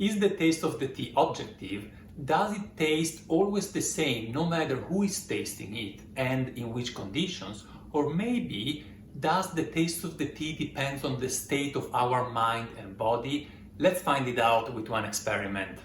Is the taste of the tea objective? Does it taste always the same no matter who is tasting it and in which conditions? Or maybe does the taste of the tea depend on the state of our mind and body? Let's find it out with one experiment.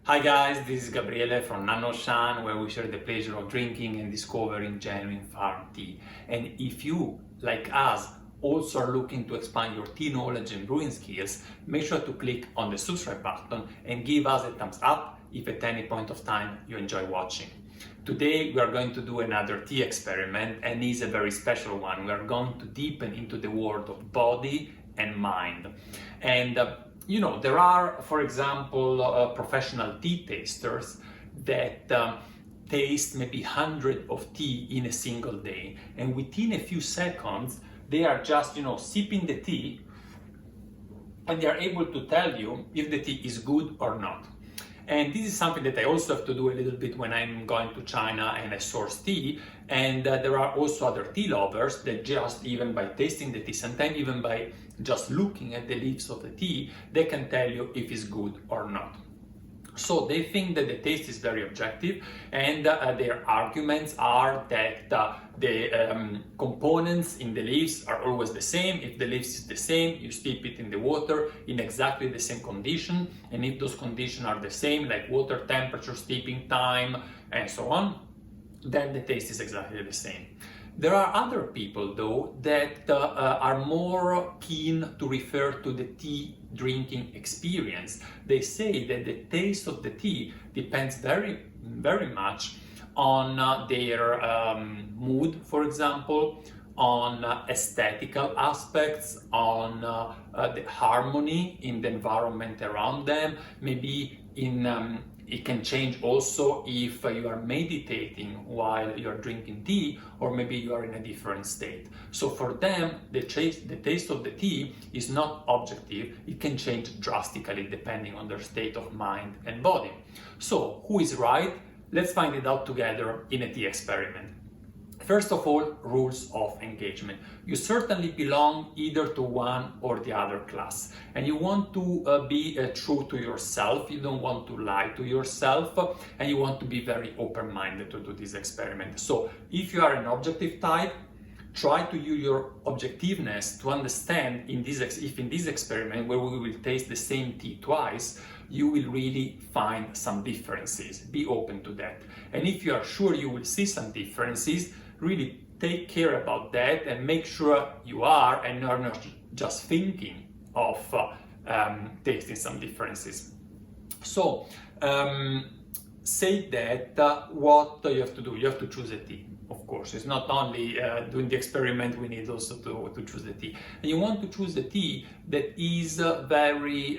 Hi guys, this is Gabriele from nannuoshan, where we share the pleasure of drinking and discovering genuine farm tea. And if you, like us, also are looking to expand your tea knowledge and brewing skills, make sure to click on the subscribe button and give us a thumbs up if at any point of time you enjoy watching. Today we are going to do another tea experiment, and it's a very special one. We are going to deepen into the world of body and mind. And there are, for example, professional tea tasters that taste maybe hundreds of tea in a single day, and within a few seconds they are just sipping the tea, and they are able to tell you if the tea is good or not. And this is something that I also have to do a little bit when I'm going to China and I source tea. And there are also other tea lovers that just even by tasting the tea, sometimes even by just looking at the leaves of the tea, they can tell you if it's good or not. So they think that the taste is very objective, and their arguments are that the components in the leaves are always the same. If the leaves is the same, you steep it in the water in exactly the same condition, and if those conditions are the same, like water temperature, steeping time, and so on, then the taste is exactly the same. There are other people, though, that are more keen to refer to the tea drinking experience. They say that the taste of the tea depends very, very much on their mood, for example, on aesthetical aspects, on the harmony in the environment around them, maybe it can change also if you are meditating while you are drinking tea, or maybe you are in a different state. So for them, the taste of the tea is not objective. It can change drastically depending on their state of mind and body. So who is right? Let's find it out together in a tea experiment. First of all, rules of engagement. You certainly belong either to one or the other class, and you want to be true to yourself. You don't want to lie to yourself, and you want to be very open-minded to do this experiment. So if you are an objective type, try to use your objectiveness to understand if in this experiment, where we will taste the same tea twice, you will really find some differences. Be open to that. And if you are sure you will see some differences, really take care about that and make sure you are, and you're not just thinking of tasting some differences. So say that what you have to do, you have to choose a tea. Of course, it's not only doing the experiment, we need also to choose the tea. And you want to choose the tea that is very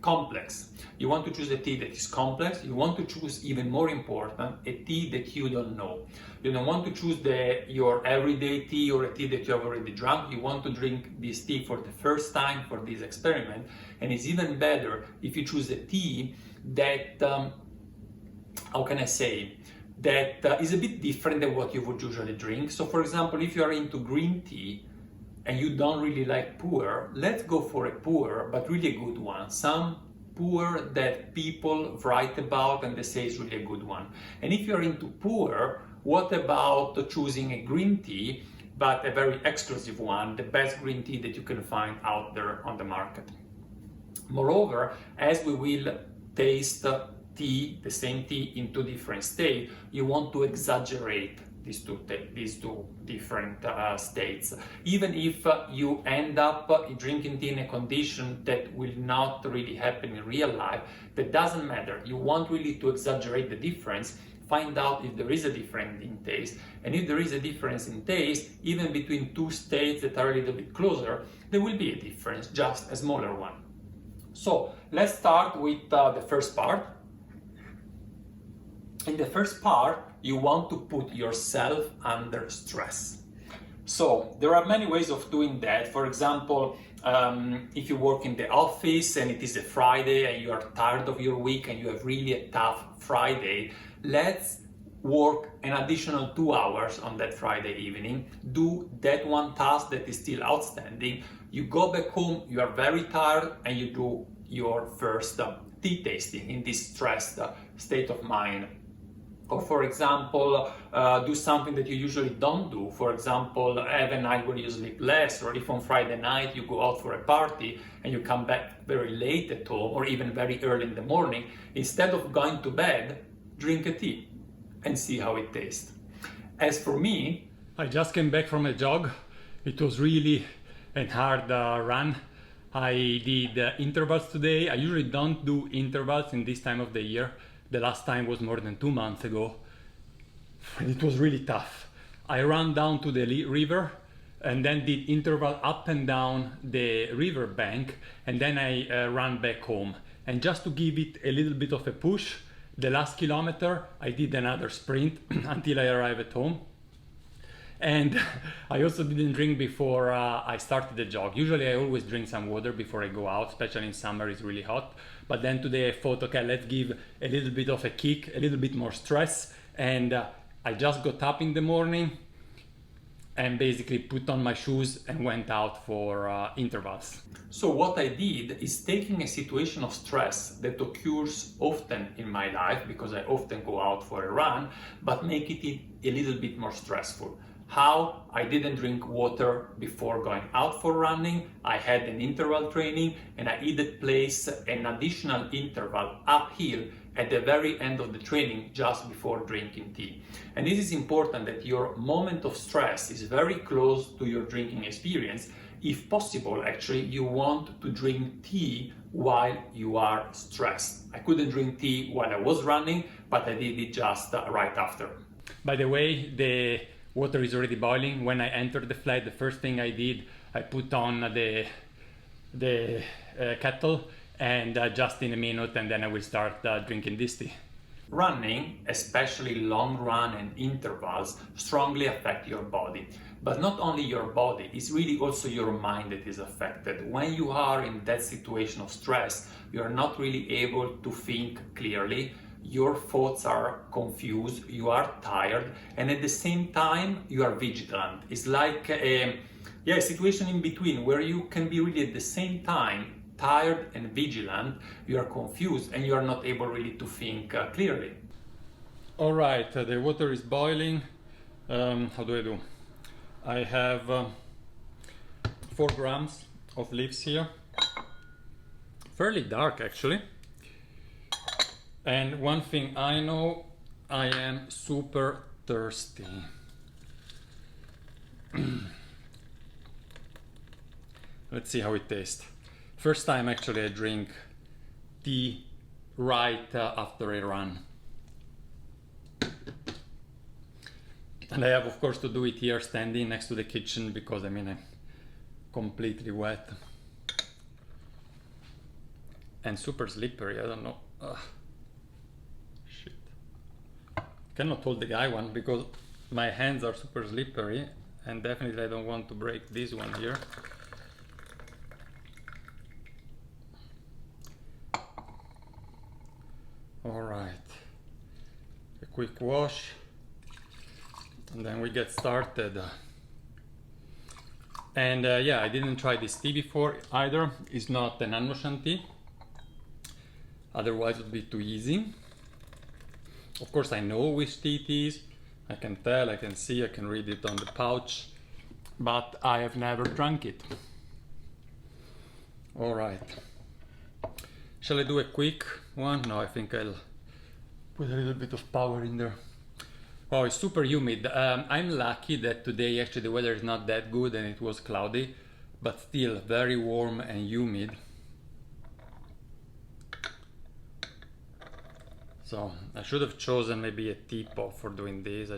complex. You want to choose a tea that is complex. You want to choose, even more important, a tea that you don't know. You don't want to choose your everyday tea or a tea that you have already drunk. You want to drink this tea for the first time for this experiment. And it's even better if you choose a tea that, how can I say, that is a bit different than what you would usually drink. So for example, if you are into green tea and you don't really like pu'er, let's go for a pu'er, but really a good one. Some pu'er that people write about and they say is really a good one. And if you're into pu'er, what about choosing a green tea, but a very exclusive one, the best green tea that you can find out there on the market? Moreover, as we will taste tea, the same tea in two different states, you want to exaggerate these two different states. Even if you end up drinking tea in a condition that will not really happen in real life, that doesn't matter. You want really to exaggerate the difference, find out if there is a difference in taste, and if there is a difference in taste, even between two states that are a little bit closer, there will be a difference, just a smaller one. So let's start with the first part. In the first part, you want to put yourself under stress. So there are many ways of doing that. For example, if you work in the office and it is a Friday and you are tired of your week and you have really a tough Friday, let's work an additional 2 hours on that Friday evening, do that one task that is still outstanding. You go back home, you are very tired, and you do your first tea tasting in this stressed state of mind. Or for example, do something that you usually don't do. For example, have a night where you sleep less, or if on Friday night you go out for a party and you come back very late at home or even very early in the morning, instead of going to bed, drink a tea and see how it tastes. As for me, I just came back from a jog. It was really a hard run. I did intervals today. I usually don't do intervals in this time of the year. The last time was more than 2 months ago. It was really tough. I ran down to the river and then did interval up and down the river bank, and then I ran back home. And just to give it a little bit of a push, the last kilometer I did another sprint until I arrived at home. And I also didn't drink before I started the jog. Usually I always drink some water before I go out, especially in summer, it's really hot. But then today I thought, okay, let's give a little bit of a kick, a little bit more stress. And I just got up in the morning and basically put on my shoes and went out for intervals. So what I did is taking a situation of stress that occurs often in my life, because I often go out for a run, but make it a little bit more stressful. How? I didn't drink water before going out for running. I had an interval training and I either place an additional interval uphill at the very end of the training just before drinking tea. And this is important, that your moment of stress is very close to your drinking experience. If possible, actually, you want to drink tea while you are stressed. I couldn't drink tea while I was running, but I did it just right after. By the way, the water is already boiling. When I entered the flat, the first thing I did, I put on the kettle, and just in a minute, and then I will start drinking this tea. Running, especially long run and intervals, strongly affect your body. But not only your body, it's really also your mind that is affected. When you are in that situation of stress, you are not really able to think clearly. Your thoughts are confused, you are tired, and at the same time you are vigilant. It's like a situation in between where you can be really at the same time tired and vigilant. You are confused and you are not able really to think clearly. All right, the water is boiling. How do I do? I have 4 grams of leaves here. Fairly dark actually. And one thing I know, I am super thirsty. Let's see how it tastes. First time actually I drink tea right after a run. And I have of course to do it here standing next to the kitchen, because I'm completely wet. And super slippery, I don't know. Shit. Cannot hold the guy one because my hands are super slippery, and definitely I don't want to break this one here. All right, a quick wash and then we get started. And yeah, I didn't try this tea before either. It's not an nannuoshan tea, otherwise it would be too easy. Of course I know which tea it is, I can tell, I can see, I can read it on the pouch, but I have never drunk it. All right. Shall I do a quick one? No, I think I'll put a little bit of power in there. Wow, it's super humid. I'm lucky that today actually the weather is not that good and it was cloudy, but still very warm and humid. So I should have chosen maybe a teapot for doing this.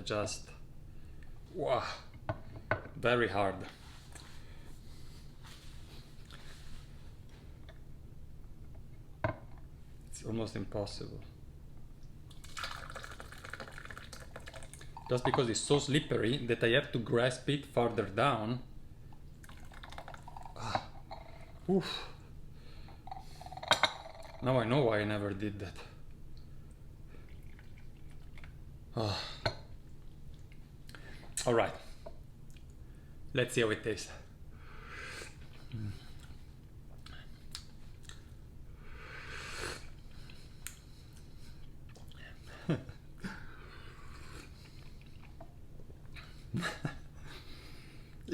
Wow, very hard. It's almost impossible. just because it's so slippery that I have to grasp it farther down. Oof. Now I know why I never did that. All right, let's see how it tastes.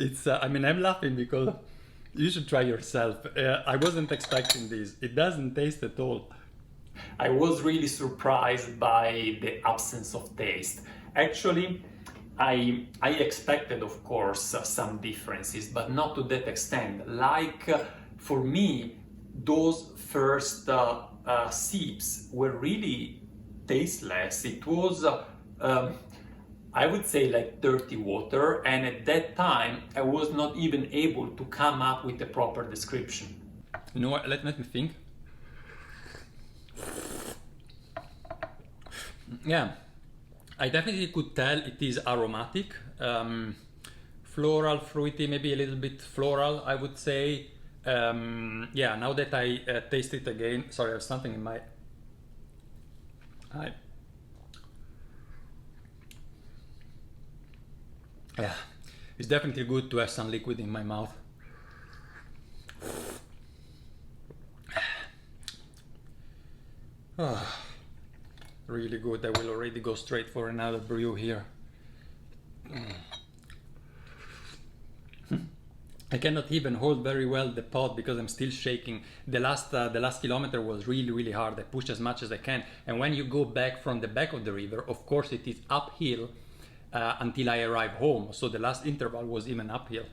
It's I mean, I'm laughing because you should try yourself. I wasn't expecting this. It doesn't taste at all. I was really surprised by the absence of taste. Actually, I expected, of course, some differences, but not to that extent. Like, for me, those first sips were really tasteless. It was, I would say, like dirty water, and at that time, I was not even able to come up with a proper description. You know what? Let me think. Yeah, I definitely could tell it is aromatic, floral, fruity, maybe a little bit floral, I would say. Yeah, now that I taste it again, sorry, I have something in my eye. Yeah, it's definitely good to have some liquid in my mouth. Really good. I will already go straight for another brew here. I cannot even hold very well the pot because I'm still shaking. The last kilometer was really hard. I pushed as much as I can, and when you go back from the back of the river, of course it is uphill until I arrive home. So the last interval was even uphill.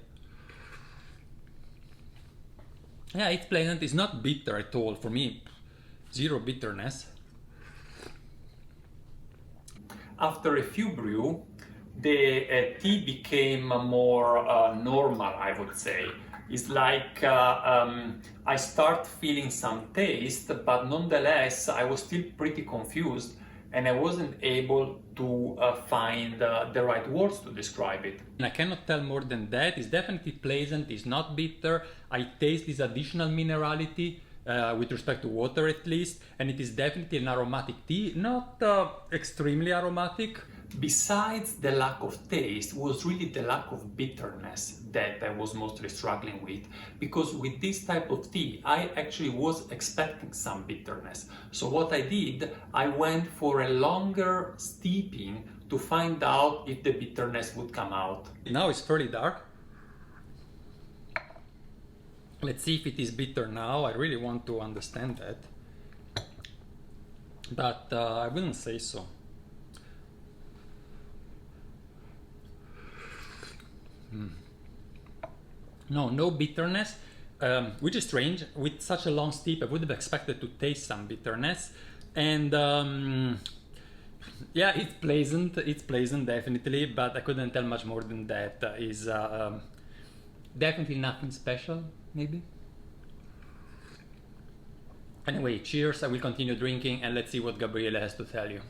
Yeah, it's pleasant. It's not bitter at all for me. Zero bitterness. After a few brew, the tea became more normal, I would say. It's like I start feeling some taste, but nonetheless, I was still pretty confused and I wasn't able to find the right words to describe it. I cannot tell more than that. It's definitely pleasant, it's not bitter. I taste this additional minerality with respect to water at least, and it is definitely an aromatic tea, not extremely aromatic. Besides the lack of taste, was really the lack of bitterness that I was mostly struggling with, because with this type of tea I actually was expecting some bitterness. So what I did, I went for a longer steeping to find out if the bitterness would come out. Now it's fairly dark. Let's see if it is bitter now. I really want to understand that, but I wouldn't say so. No bitterness, which is strange. With such a long steep, I would have expected to taste some bitterness, and yeah, it's pleasant definitely, but I couldn't tell much more than that. Is definitely nothing special, maybe. Anyway, cheers. I will continue drinking and let's see what Gabriele has to tell you.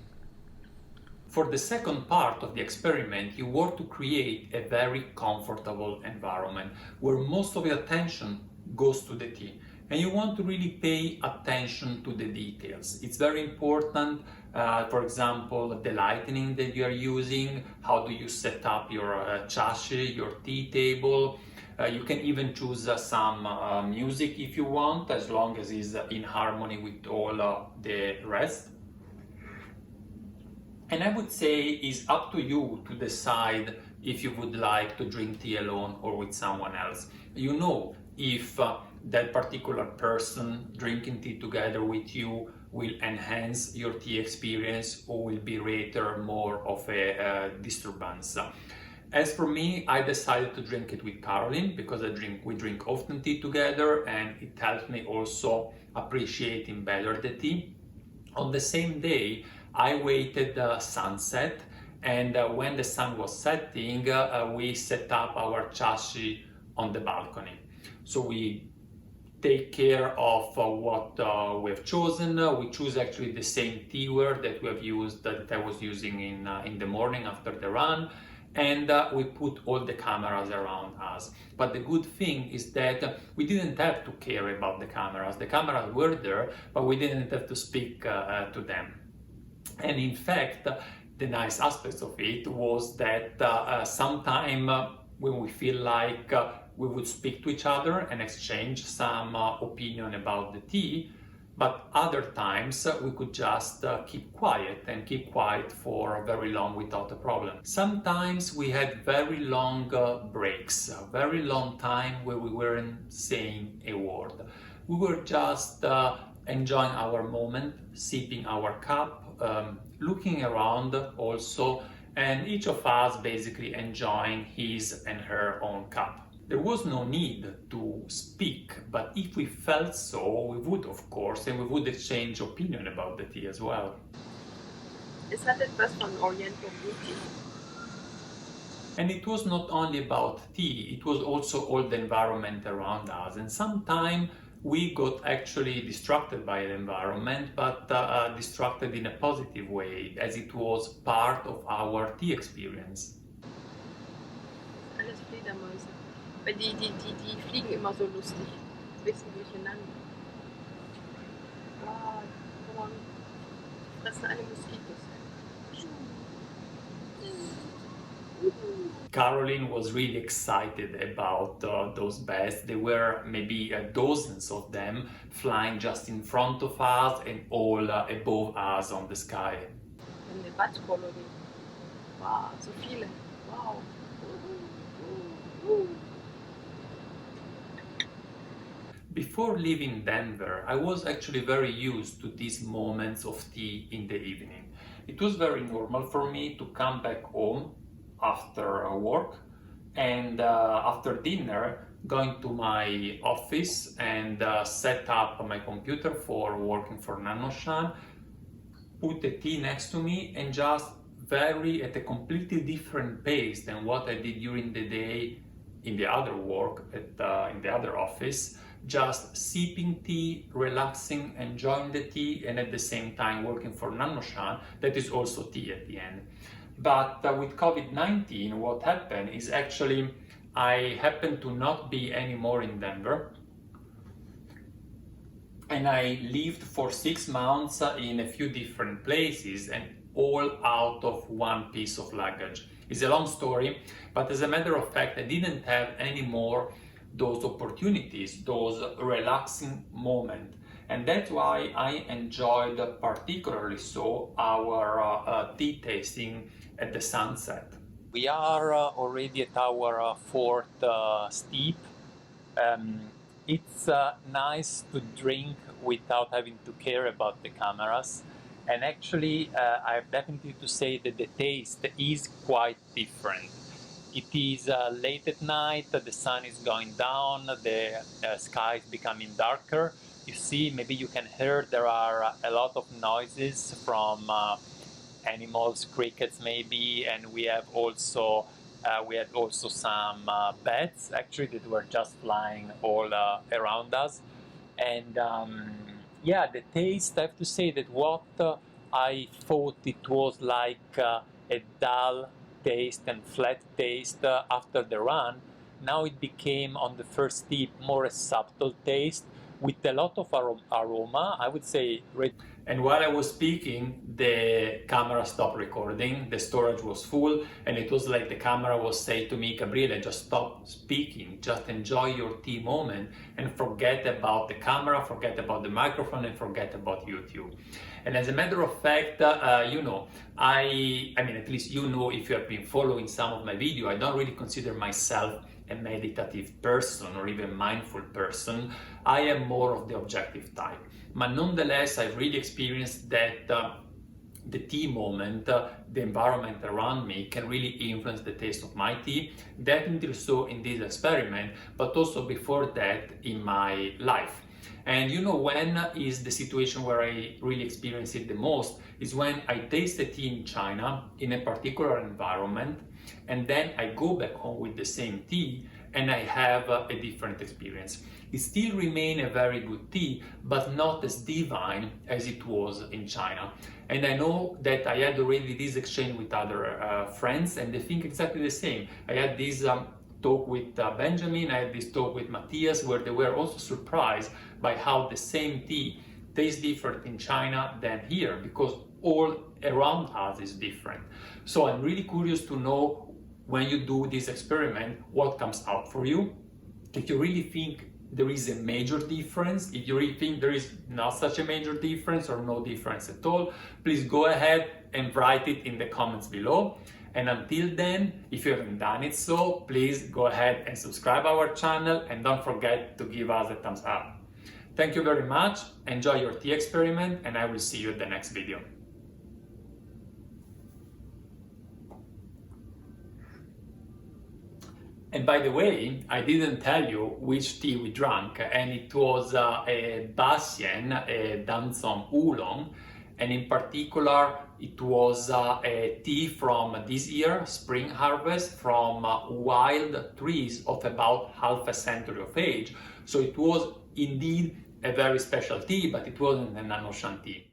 For the second part of the experiment, you want to create a very comfortable environment where most of your attention goes to the tea. And you want to really pay attention to the details. It's very important, for example, the lighting that you are using, how do you set up your chassis, your tea table. You can even choose some music if you want, as long as it's in harmony with all the rest. And I would say it's up to you to decide if you would like to drink tea alone or with someone else. You know if that particular person drinking tea together with you will enhance your tea experience or will be later more of a disturbance. As for me, I decided to drink it with Caroline because we drink often tea together, and it helps me also appreciating better the tea. On the same day, I waited sunset, and when the sun was setting, we set up our chassis on the balcony. So we take care of what we have chosen. We choose actually the same TEAWARE that we have used, that I was using in the morning after the run, and we put all the cameras around us. But the good thing is that we didn't have to care about the cameras. The cameras were there, but we didn't have to speak to them. And in fact, the nice aspects of it was that sometime when we feel like we would speak to each other and exchange some opinion about the tea, but other times we could just keep quiet for very long without a problem. Sometimes we had very long breaks, a very long time where we weren't saying a word. We were just enjoying our moment, sipping our cup, looking around also, and each of us basically enjoying his and her own cup. There was no need to speak, but if we felt so, we would, of course, and we would exchange opinion about the tea as well. Es hat etwas von Oriental Beauty. And it was not only about tea, it was also all the environment around us. And sometimes we got actually distracted by the environment, but distracted in a positive way, as it was part of our tea experience. Alles Fledermäuse. Weil die fliegen immer so lustig. Bisschen durcheinander. Ah, come on. Fressen alle Moskitos. Caroline was really excited about those bats. There were maybe dozens of them flying just in front of us and all above us on the sky. Eine Battkolonie. Wow, so viele. Wow. Before leaving Denver, I was actually very used to these moments of tea in the evening. It was very normal for me to come back home after work and after dinner going to my office and set up my computer for working for nannuoshan, put the tea next to me and just vary at a completely different pace than what I did during the day in the other work in the other office, just sipping tea, relaxing, enjoying the tea, and at the same time working for nannuoshan, that is also tea at the end. But with COVID-19, what happened is actually I happened to not be anymore in Denver, and I lived for 6 months in a few different places, and all out of one piece of luggage. It's a long story, but as a matter of fact, I didn't have any more those opportunities, those relaxing moments. And that's why I enjoyed particularly so our tea tasting at the sunset. We are already at our fourth steep. It's nice to drink without having to care about the cameras. And actually, I have definitely to say that the taste is quite different. It is late at night, the sun is going down, the sky is becoming darker. You see, maybe you can hear there are a lot of noises from animals, crickets maybe, and we had also some bats actually that were just flying all around us. And yeah, the taste, I have to say that what I thought it was like a dull taste and flat taste after the run, now it became on the first tip more a subtle taste with a lot of aroma, I would say. And while I was speaking, the camera stopped recording, the storage was full, and it was like the camera was saying to me, Gabriele, just stop speaking, just enjoy your tea moment and forget about the camera, forget about the microphone, and forget about YouTube. And as a matter of fact, you know, I mean, at least you know, if you have been following some of my video, I don't really consider myself a meditative person or even mindful person. I am more of the objective type. But nonetheless, I've really experienced that the tea moment, the environment around me can really influence the taste of my tea. Definitely so in this experiment, but also before that in my life. And you know when is the situation where I really experience it the most is when I taste the tea in China in a particular environment, and then I go back home with the same tea, and I have a different experience. It still remains a very good tea, but not as divine as it was in China. And I know that I had already this exchange with other friends, and they think exactly the same. I had this talk with Benjamin, I had this talk with Matthias, where they were also surprised by how the same tea tastes different in China than here, because all around us is different. So I'm really curious to know, when you do this experiment, what comes out for you. If you really think there is a major difference, if you really think there is not such a major difference or no difference at all, please go ahead and write it in the comments below. And until then, if you haven't done it so, please go ahead and subscribe our channel, and don't forget to give us a thumbs up. Thank you very much, enjoy your tea experiment, and I will see you in the next video. And by the way, I didn't tell you which tea we drank, and it was a Basien, a Danzong Oolong, and in particular it was a tea from this year, spring harvest, from wild trees of about half a century of age. So it was indeed a very special tea, but it wasn't a nannuoshan tea.